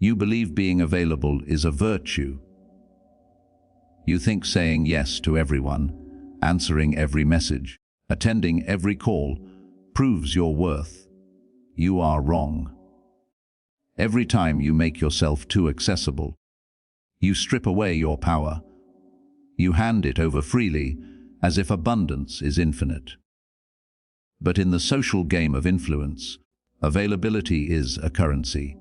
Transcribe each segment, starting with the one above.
You believe being available is a virtue. You think saying yes to everyone, answering every message, attending every call, proves your worth. You are wrong. Every time you make yourself too accessible, you strip away your power. You hand it over freely, as if abundance is infinite. But in the social game of influence, availability is a currency.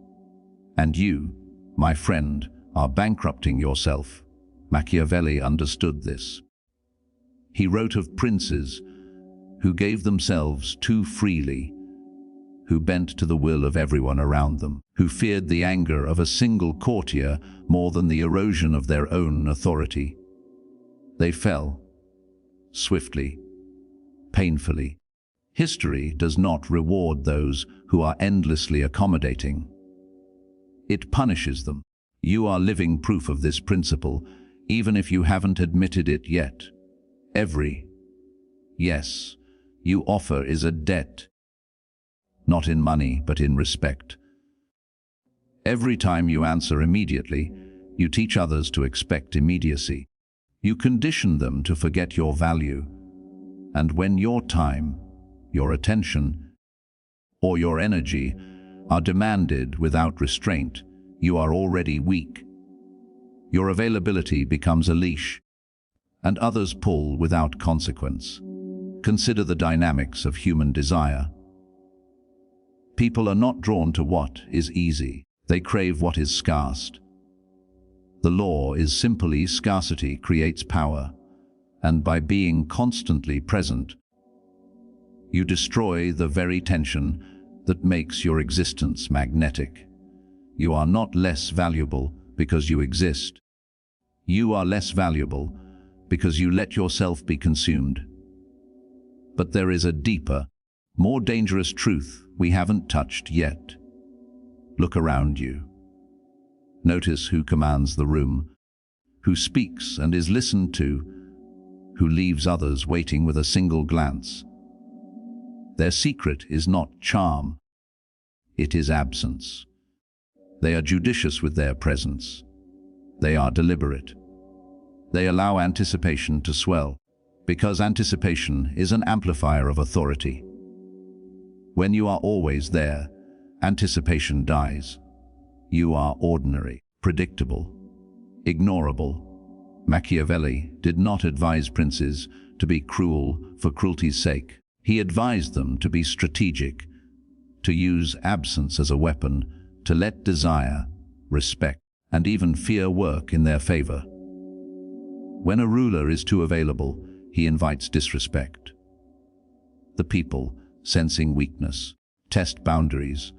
And you, my friend, are bankrupting yourself. Machiavelli understood this. He wrote of princes who gave themselves too freely, who bent to the will of everyone around them, who feared the anger of a single courtier more than the erosion of their own authority. They fell, swiftly, painfully. History does not reward those who are endlessly accommodating. It punishes them. You are living proof of this principle, even if you haven't admitted it yet. Every yes you offer is a debt, not in money, but in respect. Every time you answer immediately, you teach others to expect immediacy. You condition them to forget your value. And when your time, your attention, or your energy are demanded without restraint, you are already weak. Your availability becomes a leash, and others pull without consequence. Consider the dynamics of human desire. People are not drawn to what is easy. They crave what is scarce. The law is simply scarcity creates power, and by being constantly present, you destroy the very tension that makes your existence magnetic. You are not less valuable because you exist. You are less valuable because you let yourself be consumed. But there is a deeper, more dangerous truth we haven't touched yet. Look around you. Notice who commands the room, who speaks and is listened to, who leaves others waiting with a single glance. Their secret is not charm, it is absence. They are judicious with their presence. They are deliberate. They allow anticipation to swell, because anticipation is an amplifier of authority. When you are always there, anticipation dies. You are ordinary, predictable, ignorable. Machiavelli did not advise princes to be cruel for cruelty's sake. He advised them to be strategic, to use absence as a weapon, to let desire, respect, and even fear work in their favor. When a ruler is too available, he invites disrespect. The people, sensing weakness, test boundaries.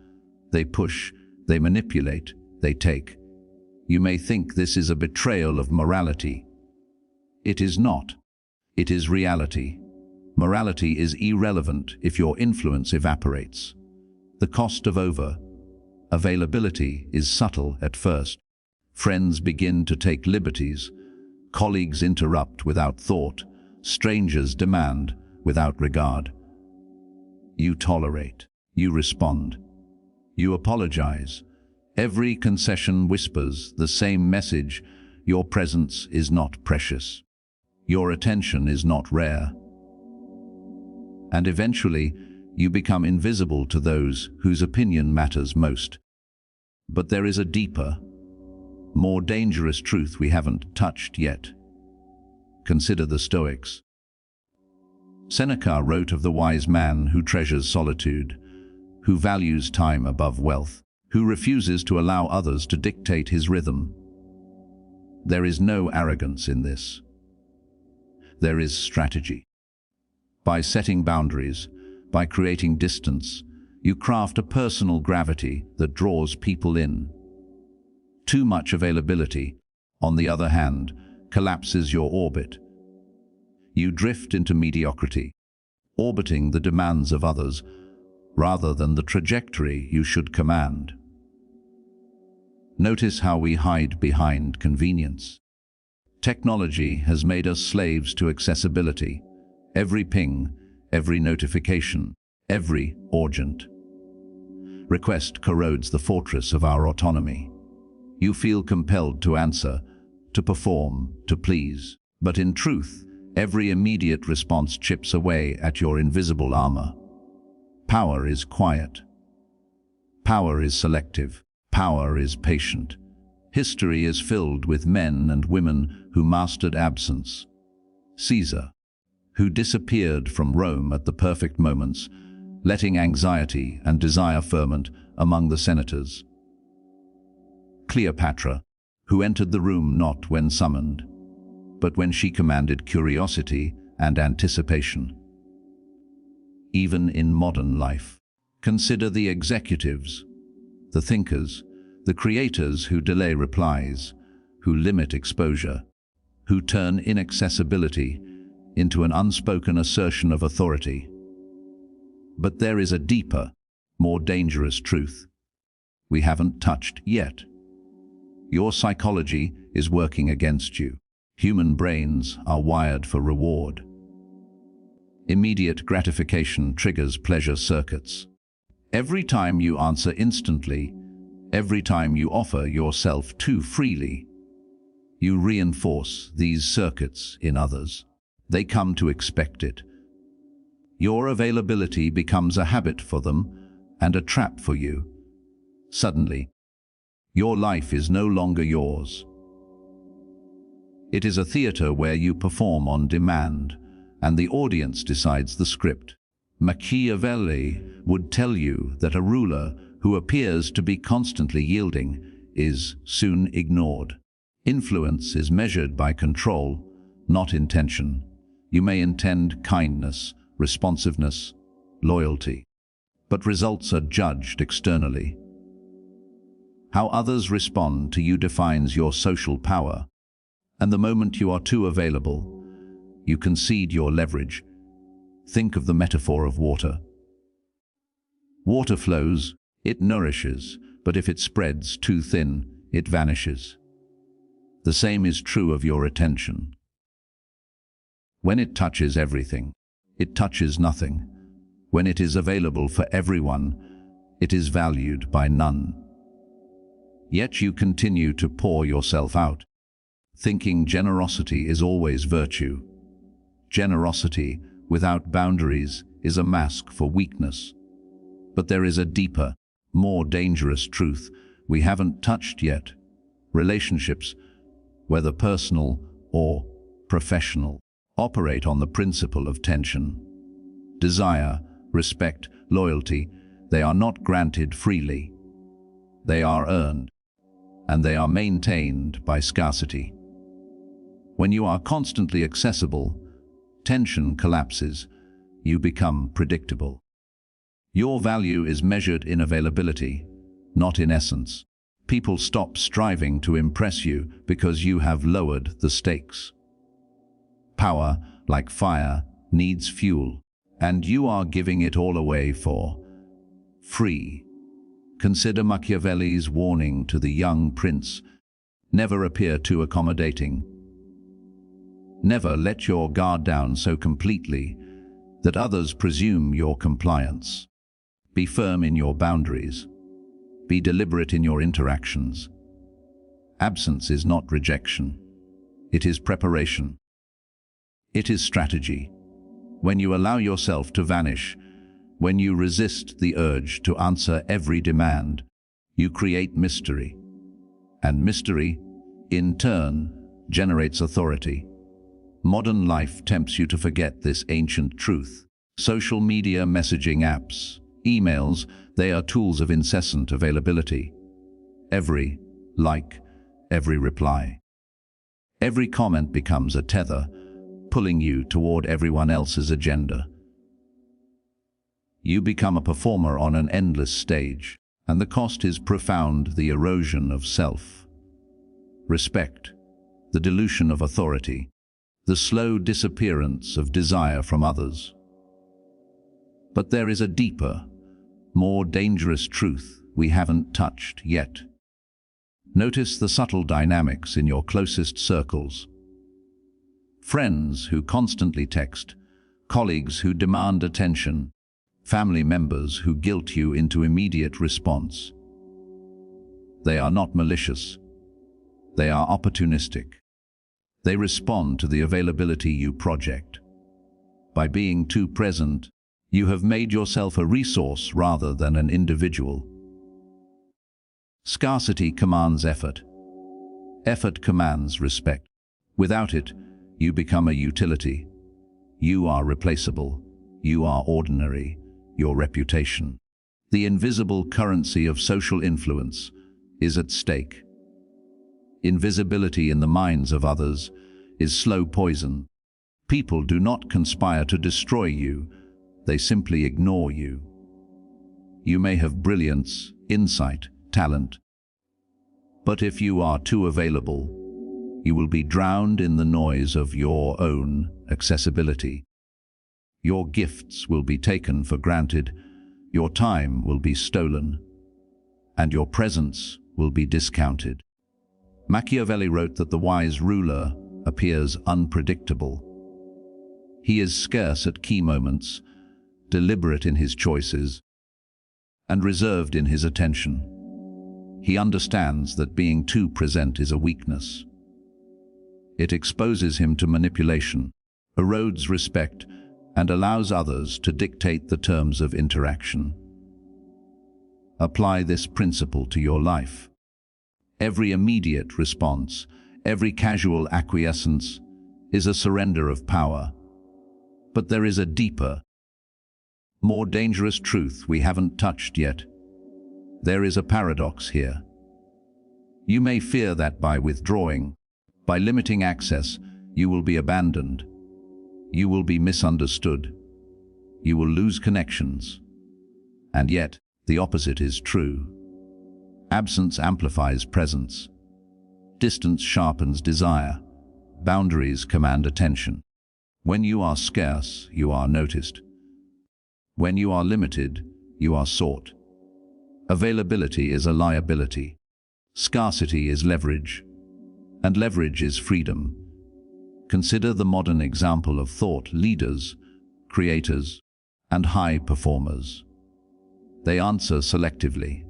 They push, they manipulate, they take. You may think this is a betrayal of morality. It is not. It is reality. Morality is irrelevant if your influence evaporates. The cost of availability is subtle at first. Friends begin to take liberties. Colleagues interrupt without thought. Strangers demand without regard. You tolerate. You respond. You apologize. Every concession whispers the same message: your presence is not precious. Your attention is not rare. And eventually, you become invisible to those whose opinion matters most. But there is a deeper, more dangerous truth we haven't touched yet. Consider the Stoics. Seneca wrote of the wise man who treasures solitude, who values time above wealth, who refuses to allow others to dictate his rhythm. There is no arrogance in this. There is strategy. By setting boundaries, by creating distance, you craft a personal gravity that draws people in. Too much availability, on the other hand, collapses your orbit. You drift into mediocrity, orbiting the demands of others rather than the trajectory you should command. Notice how we hide behind convenience. Technology has made us slaves to accessibility. Every ping, every notification, every urgent request corrodes the fortress of our autonomy. You feel compelled to answer, to perform, to please. But in truth, every immediate response chips away at your invisible armor. Power is quiet. Power is selective. Power is patient. History is filled with men and women who mastered absence. Caesar, who disappeared from Rome at the perfect moments, letting anxiety and desire ferment among the senators. Cleopatra, who entered the room not when summoned, but when she commanded curiosity and anticipation. Even in modern life, consider the executives, the thinkers, the creators who delay replies, who limit exposure, who turn inaccessibility into an unspoken assertion of authority. But there is a deeper, more dangerous truth we haven't touched yet. Your psychology is working against you. Human brains are wired for reward. Immediate gratification triggers pleasure circuits. Every time you answer instantly, every time you offer yourself too freely, you reinforce these circuits in others. They come to expect it. Your availability becomes a habit for them and a trap for you. Suddenly, your life is no longer yours. It is a theater where you perform on demand, and the audience decides the script. Machiavelli would tell you that a ruler who appears to be constantly yielding is soon ignored. Influence is measured by control, not intention. You may intend kindness, responsiveness, loyalty, but results are judged externally. How others respond to you defines your social power, and the moment you are too available, you concede your leverage. Think of the metaphor of water. Water flows, it nourishes, but if it spreads too thin, it vanishes. The same is true of your attention. When it touches everything, it touches nothing. When it is available for everyone, it is valued by none. Yet you continue to pour yourself out, thinking generosity is always virtue. Generosity without boundaries is a mask for weakness. But there is a deeper, more dangerous truth we haven't touched yet. Relationships, whether personal or professional, operate on the principle of tension. Desire, respect, loyalty, they are not granted freely. They are earned, and they are maintained by scarcity. When you are constantly accessible, tension collapses. You become predictable. Your value is measured in availability, not in essence. People stop striving to impress you because you have lowered the stakes. Power, like fire, needs fuel, and you are giving it all away for free. Consider Machiavelli's warning to the young prince: never appear too accommodating. Never let your guard down so completely that others presume your compliance. Be firm in your boundaries. Be deliberate in your interactions. Absence is not rejection. It is preparation. It is strategy. When you allow yourself to vanish, when you resist the urge to answer every demand, you create mystery. And mystery, in turn, generates authority. Modern life tempts you to forget this ancient truth. Social media messaging apps, emails, they are tools of incessant availability. Every like, every reply, every comment becomes a tether, pulling you toward everyone else's agenda. You become a performer on an endless stage, and the cost is profound: the erosion of self, respect, the dilution of authority, the slow disappearance of desire from others. But there is a deeper, more dangerous truth we haven't touched yet. Notice the subtle dynamics in your closest circles. Friends who constantly text, colleagues who demand attention, family members who guilt you into immediate response. They are not malicious, They are opportunistic. They respond to the availability you project. By being too present, you have made yourself a resource rather than an individual. Scarcity commands effort. Effort commands respect. Without it, you become a utility. You are replaceable. You are ordinary. Your reputation, the invisible currency of social influence, is at stake. Invisibility in the minds of others is slow poison. People do not conspire to destroy you. They simply ignore you. You may have brilliance, insight, talent. But if you are too available, you will be drowned in the noise of your own accessibility. Your gifts will be taken for granted, your time will be stolen, and your presence will be discounted. Machiavelli wrote that the wise ruler appears unpredictable. He is scarce at key moments, deliberate in his choices, and reserved in his attention. He understands that being too present is a weakness. It exposes him to manipulation, erodes respect, and allows others to dictate the terms of interaction. Apply this principle to your life. Every immediate response, every casual acquiescence is a surrender of power. But there is a deeper, more dangerous truth we haven't touched yet. There is a paradox here. You may fear that by withdrawing, by limiting access, you will be abandoned. You will be misunderstood. You will lose connections. And yet, the opposite is true. Absence amplifies presence. Distance sharpens desire. Boundaries command attention. When you are scarce, you are noticed. When you are limited, you are sought. Availability is a liability. Scarcity is leverage. And leverage is freedom. Consider the modern example of thought leaders, creators, and high performers. They answer selectively.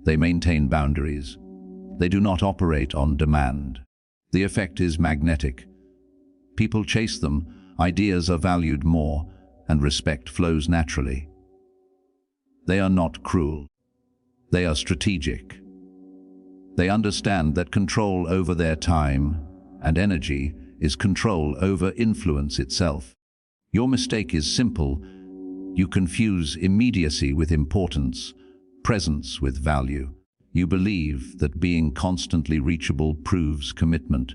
They maintain boundaries. They do not operate on demand. The effect is magnetic. People chase them, ideas are valued more, and respect flows naturally. They are not cruel. They are strategic. They understand that control over their time and energy is control over influence itself. Your mistake is simple. You confuse immediacy with importance, presence with value. You believe that being constantly reachable proves commitment,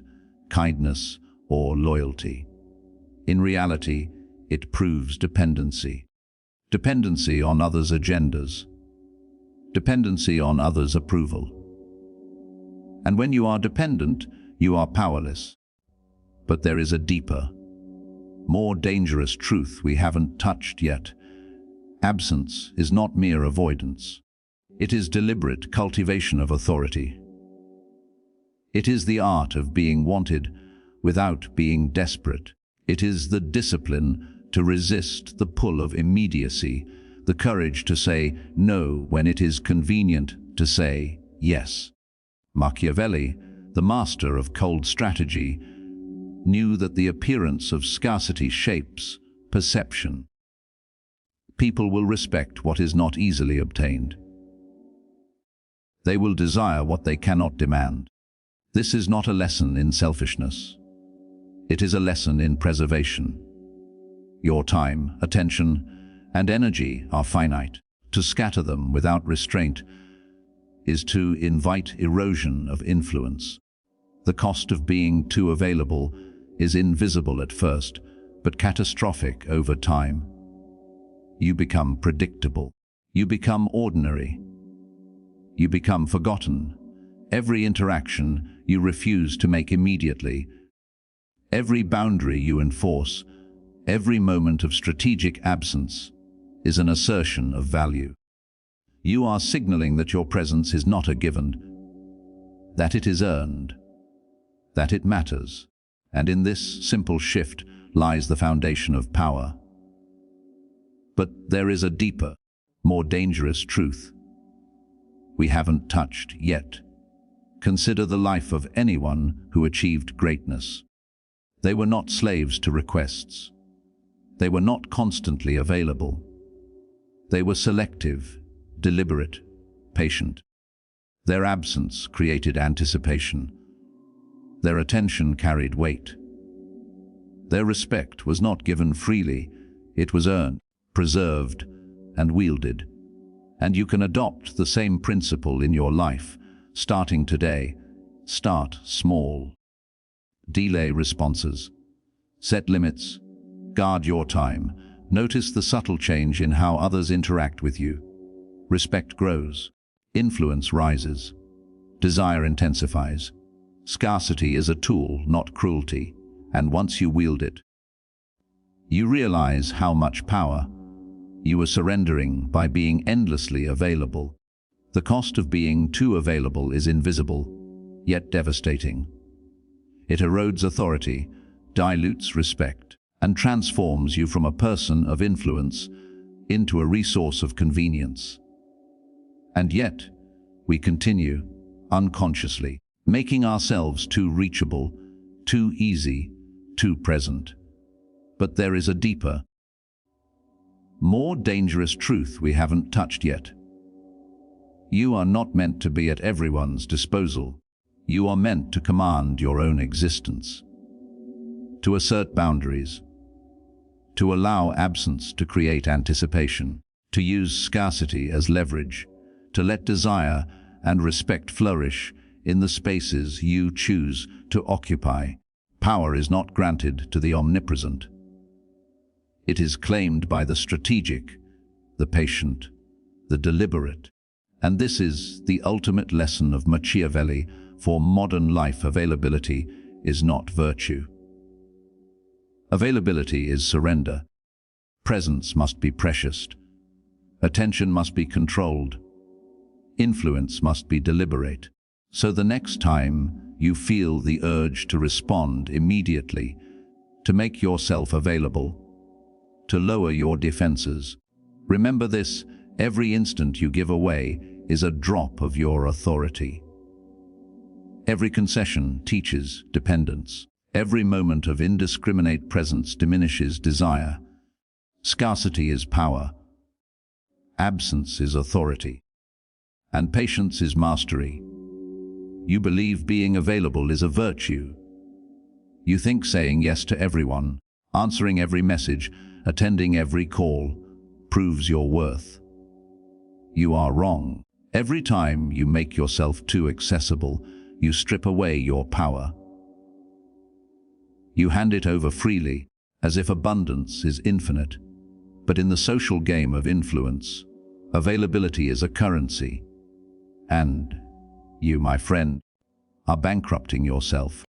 kindness, or loyalty. In reality, it proves dependency. Dependency on others' agendas. Dependency on others' approval. And when you are dependent, you are powerless. But there is a deeper, more dangerous truth we haven't touched yet. Absence is not mere avoidance. It is deliberate cultivation of authority. It is the art of being wanted without being desperate. It is the discipline to resist the pull of immediacy, the courage to say no when it is convenient to say yes. Machiavelli, the master of cold strategy, knew that the appearance of scarcity shapes perception. People will respect what is not easily obtained. They will desire what they cannot demand. This is not a lesson in selfishness. It is a lesson in preservation. Your time, attention, and energy are finite. To scatter them without restraint is to invite erosion of influence. The cost of being too available is invisible at first, but catastrophic over time. You become predictable. You become ordinary. You become forgotten. Every interaction you refuse to make immediately, every boundary you enforce, every moment of strategic absence is an assertion of value. You are signaling that your presence is not a given, that it is earned, that it matters. And in this simple shift lies the foundation of power. But there is a deeper, more dangerous truth we haven't touched yet. Consider the life of anyone who achieved greatness. They were not slaves to requests. They were not constantly available. They were selective, deliberate, patient. Their absence created anticipation. Their attention carried weight. Their respect was not given freely, it was earned, preserved, and wielded. And you can adopt the same principle in your life. Starting today, start small. Delay responses. Set limits. Guard your time. Notice the subtle change in how others interact with you. Respect grows. Influence rises. Desire intensifies. Scarcity is a tool, not cruelty, and once you wield it, you realize how much power you are surrendering by being endlessly available. The cost of being too available is invisible, yet devastating. It erodes authority, dilutes respect, and transforms you from a person of influence into a resource of convenience. And yet, we continue, unconsciously, making ourselves too reachable, too easy, too present. But there is a deeper, more dangerous truth we haven't touched yet. You are not meant to be at everyone's disposal. You are meant to command your own existence, to assert boundaries, to allow absence to create anticipation, to use scarcity as leverage, to let desire and respect flourish in the spaces you choose to occupy. Power is not granted to the omnipresent. It is claimed by the strategic, the patient, the deliberate. And this is the ultimate lesson of Machiavelli for modern life. Availability is not virtue. Availability is surrender. Presence must be precious. Attention must be controlled. Influence must be deliberate. So the next time you feel the urge to respond immediately, to make yourself available, to lower your defenses, remember this: every instant you give away is a drop of your authority. Every concession teaches dependence. Every moment of indiscriminate presence diminishes desire. Scarcity is power. Absence is authority. And patience is mastery. You believe being available is a virtue. You think saying yes to everyone, answering every message, attending every call, proves your worth. You are wrong. Every time you make yourself too accessible, you strip away your power. You hand it over freely, as if abundance is infinite. But in the social game of influence, availability is a currency. And you, my friend, are bankrupting yourself.